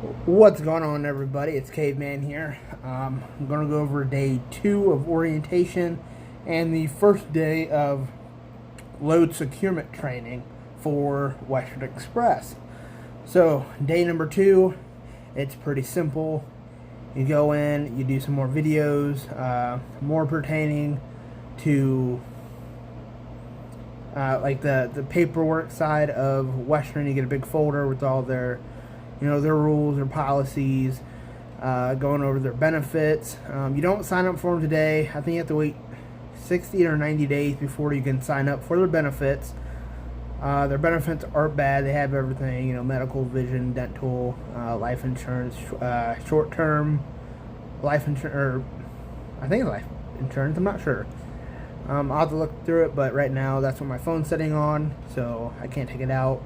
What's going on, everybody? It's Caveman here. I'm going to go over day 2 of orientation and the first day of load securement training for Western Express. So, day number 2, it's pretty simple. You go in, you do some more videos, more pertaining to like the paperwork side of Western. You get a big folder with all their their rules, their policies, going over their benefits. You don't sign up for them today. I think you have to wait 60 or 90 days before you can sign up for their benefits. Their benefits aren't bad. They have everything, medical, vision, dental, life insurance, short-term life insurance, or I think it's life insurance. I'm not sure. I'll have to look through it, but right now that's what my phone's sitting on, so I can't take it out.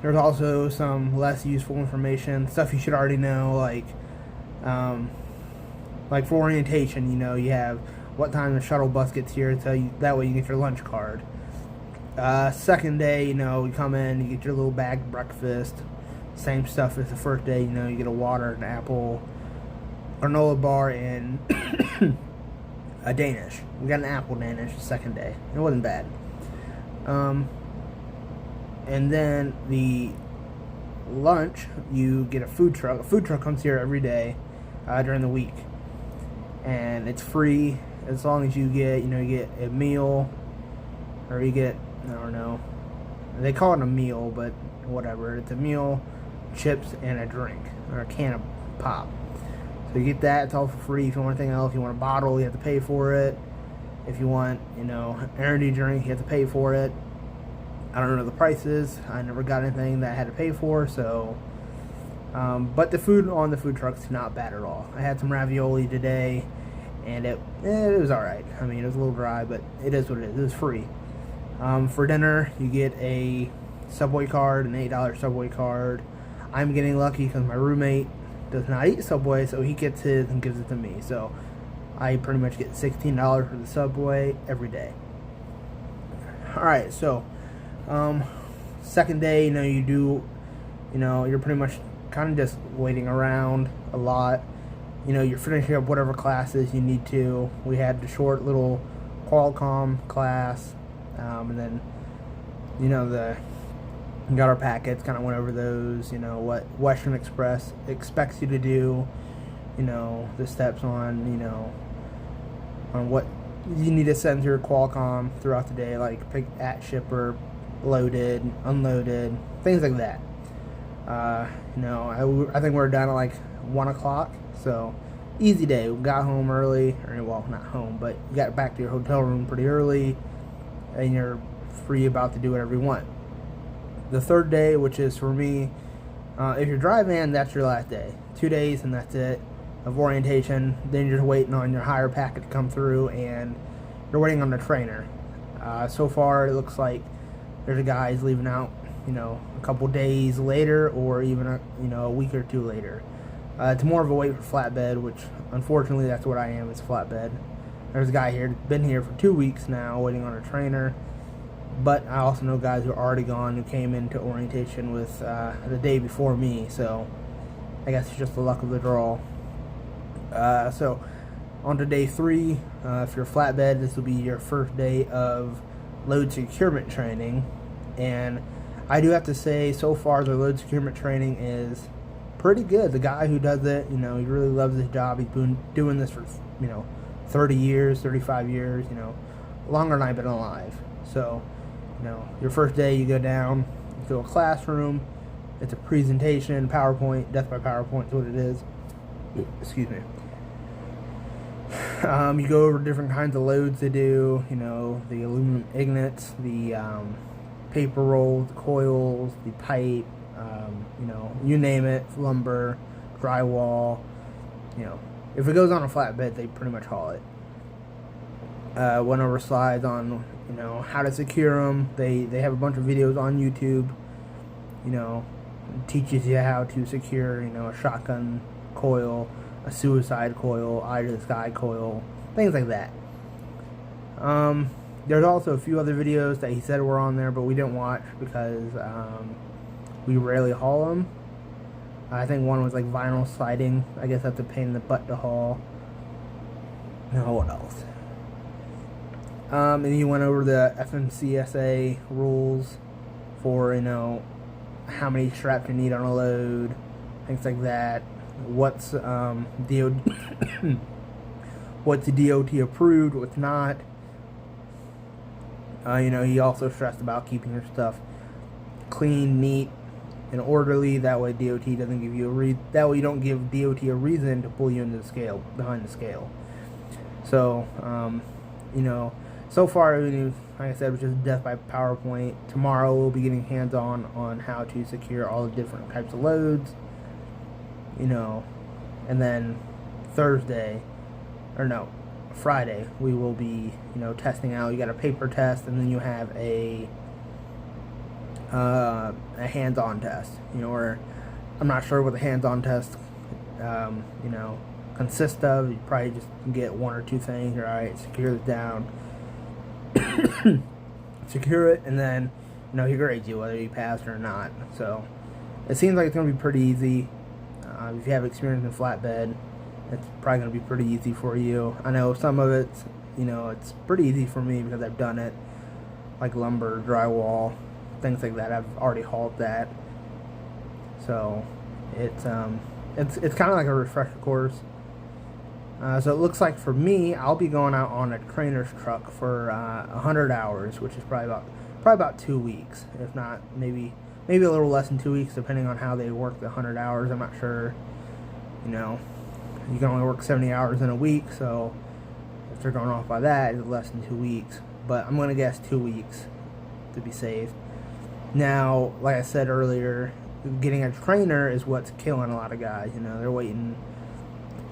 There's also some less useful information, stuff you should already know, like for orientation, you have what time the shuttle bus gets here, so that way you get your lunch card. Second day, you come in, you get your little bag breakfast, same stuff as the first day, you get a water, an apple, granola bar, and a Danish. We got an apple Danish the second day. It wasn't bad. And then the lunch, you get a food truck. A food truck comes here every day during the week, and it's free as long as you get a meal, or you get, I don't know, they call it a meal, but whatever. It's a meal, chips, and a drink, or a can of pop. So you get that. It's all for free. If you want anything else, if you want a bottle, you have to pay for it. If you want, energy drink, you have to pay for it. I don't know the prices. I never got anything that I had to pay for, so. But the food on the food truck's not bad at all. I had some ravioli today, and it was alright. I mean, it was a little dry, but it is what it is. It was free. For dinner, you get a Subway card, an $8 Subway card. I'm getting lucky because my roommate does not eat Subway, so he gets his and gives it to me. So I pretty much get $16 for the Subway every day. Alright, so second day, you're pretty much kind of just waiting around a lot. You're finishing up whatever classes you need to. We had the short little Qualcomm class, and then, we got our packets, kind of went over those, what Western Express expects you to do, the steps on, on what you need to send through Qualcomm throughout the day, like pick at shipper, loaded, unloaded, things like that. I think we're done at like 1 o'clock, so easy day. We got home early, or well, not home, but you got back to your hotel room pretty early, and you're free about to do whatever you want. The third day, which is for me, if you're driving, that's your last day. 2 days and that's it of orientation. Then you're just waiting on your hire packet to come through, and you're waiting on the trainer. So far, it looks like there's a guy who's leaving out, a couple days later, or even a week or two later. It's more of a wait for flatbed, which unfortunately that's what I am. It's flatbed. There's a guy here, been here for 2 weeks now, waiting on a trainer. But I also know guys who are already gone, who came into orientation with the day before me, so I guess it's just the luck of the draw. So on to day 3, if you're flatbed, this will be your first day of load securement training. And I do have to say, so far the load securement training is pretty good. The guy who does it, he really loves his job. He's been doing this for 30 years, 35 years, longer than I've been alive. So your first day, you go down to a classroom. It's a presentation, PowerPoint, death by PowerPoint is what it is. Excuse me. You go over different kinds of loads they do, the aluminum ingots, the paper rolls, the coils, the pipe, you name it, lumber, drywall. If it goes on a flatbed, they pretty much haul it. Went over slides on how to secure them. They have a bunch of videos on YouTube. Teaches you how to secure a shotgun coil, a suicide coil, eye to the sky coil, things like that. There's also a few other videos that he said were on there, but we didn't watch because we rarely haul them. I think one was like vinyl siding. I guess that's a pain in the butt to haul. No, what else? And you went over the FMCSA rules for, how many straps you need on a load, things like that. What's what's DOT approved, what's not. He also stressed about keeping your stuff clean, neat, and orderly. That way DOT doesn't give you that way you don't give DOT a reason to pull you into the scale, behind the scale. So, so far, like I said, it was just death by PowerPoint. Tomorrow we'll be getting hands-on on how to secure all the different types of loads, and then Friday, we will be, testing out. You got a paper test, and then you have a hands-on test, or I'm not sure what the hands-on test, consists of. You probably just get one or two things. All right, secure this down, secure it, and then, he grades you whether you passed or not. So it seems like it's going to be pretty easy. If you have experience in flatbed, it's probably going to be pretty easy for you. I know some of it's, it's pretty easy for me because I've done it, like lumber, drywall, things like that. I've already hauled that. So it's kind of like a refresher course. So it looks like for me, I'll be going out on a trainer's truck for 100 hours, which is probably about 2 weeks, if not maybe a little less than 2 weeks, depending on how they work the 100 hours. I'm not sure. You can only work 70 hours in a week, so if they're going off by that, it's less than 2 weeks. But I'm going to guess 2 weeks to be safe. Now, like I said earlier, getting a trainer is what's killing a lot of guys. They're waiting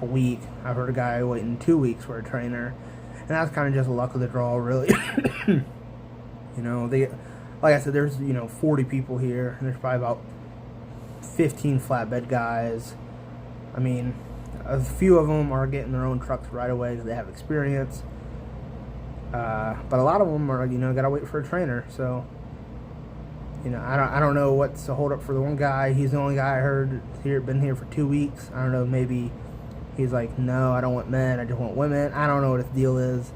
a week. I've heard a guy waiting 2 weeks for a trainer, and that's kind of just luck of the draw, really. Like I said, there's 40 people here, and there's probably about 15 flatbed guys. I mean, a few of them are getting their own trucks right away because they have experience. But a lot of them are, gotta wait for a trainer. So, I don't know what's the hold up for the one guy. He's the only guy I heard been here for 2 weeks. I don't know, maybe he's like, no, I don't want men, I just want women. I don't know what his deal is.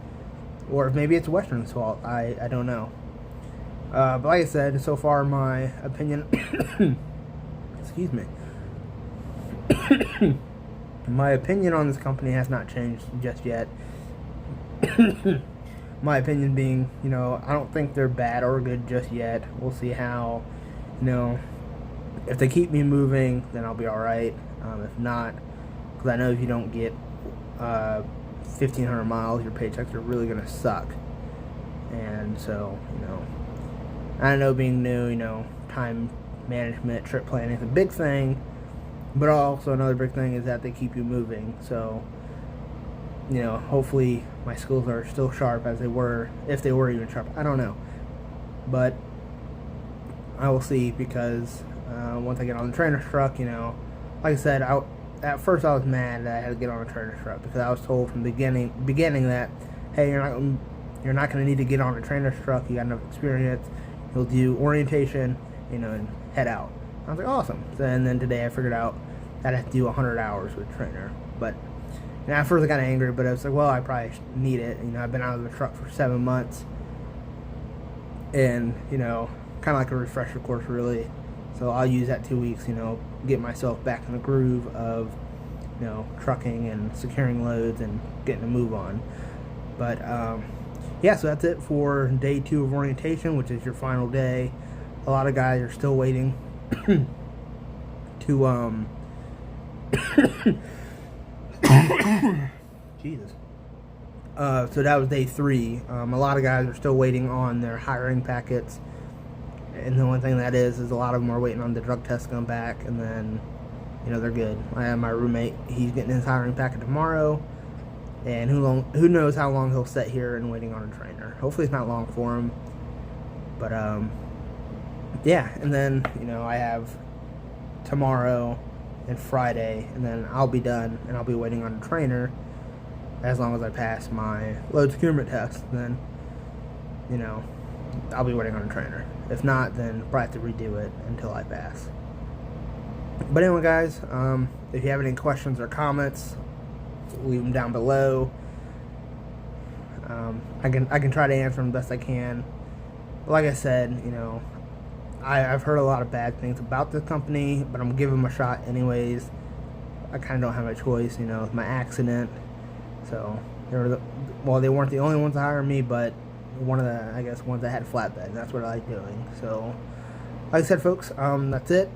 Or if maybe it's Western's fault. I don't know. But like I said, so far my opinion, excuse me, my opinion on this company has not changed just yet. My opinion being, I don't think they're bad or good just yet. We'll see how, if they keep me moving, then I'll be alright. If not, because I know if you don't get 1,500 miles, your paychecks are really going to suck. And so, I know being new, time management, trip planning is a big thing. But also another big thing is that they keep you moving. So, hopefully my skills are still sharp as they were, if they were even sharp. I don't know. But I will see, because once I get on the trainer's truck, like I said, at first I was mad that I had to get on a trainer's truck, because I was told from the beginning that, hey, you're not going to need to get on a trainer's truck. You got enough experience. You'll do orientation, and head out. I was like, awesome. And then today I figured out that I have to do 100 hours with a trainer. But at first I got angry, but I was like, well, I probably need it. I've been out of the truck for 7 months. And, kind of like a refresher course, really. So I'll use that 2 weeks, get myself back in the groove of, trucking and securing loads and getting a move on. But, yeah, so that's it for day 2 of orientation, which is your final day. A lot of guys are still waiting to Jesus. So that was day 3. A lot of guys are still waiting on their hiring packets, and the one thing that is a lot of them are waiting on the drug test to come back, and then they're good. I have my roommate; he's getting his hiring packet tomorrow, and who knows how long he'll sit here and waiting on a trainer. Hopefully, it's not long for him, but yeah, and then, I have tomorrow and Friday, and then I'll be done, and I'll be waiting on a trainer as long as I pass my load securement test. Then, I'll be waiting on a trainer. If not, then I'll probably have to redo it until I pass. But anyway, guys, if you have any questions or comments, leave them down below. I can try to answer them best I can. But like I said, you know, I've heard a lot of bad things about this company, but I'm gonna give them a shot anyways. I kind of don't have a choice, you know, with my accident. So they weren't the only ones to hire me, but one of the, I guess, ones that had flatbed. And that's what I like doing. So, like I said, folks, that's it.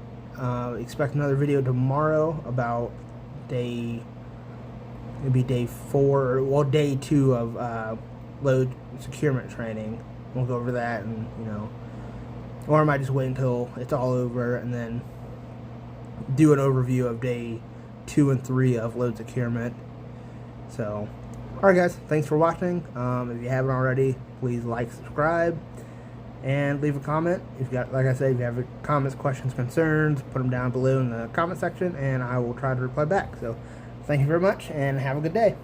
Expect another video tomorrow about day 4, well, day 2 of load securement training. We'll go over that, and you know, or I might just wait until it's all over and then do an overview of day 2 and 3 of load securement. So, alright guys, thanks for watching. If you haven't already, please like, subscribe, and leave a comment. If you got, like I said, if you have comments, questions, concerns, put them down below in the comment section, and I will try to reply back. So, thank you very much, and have a good day.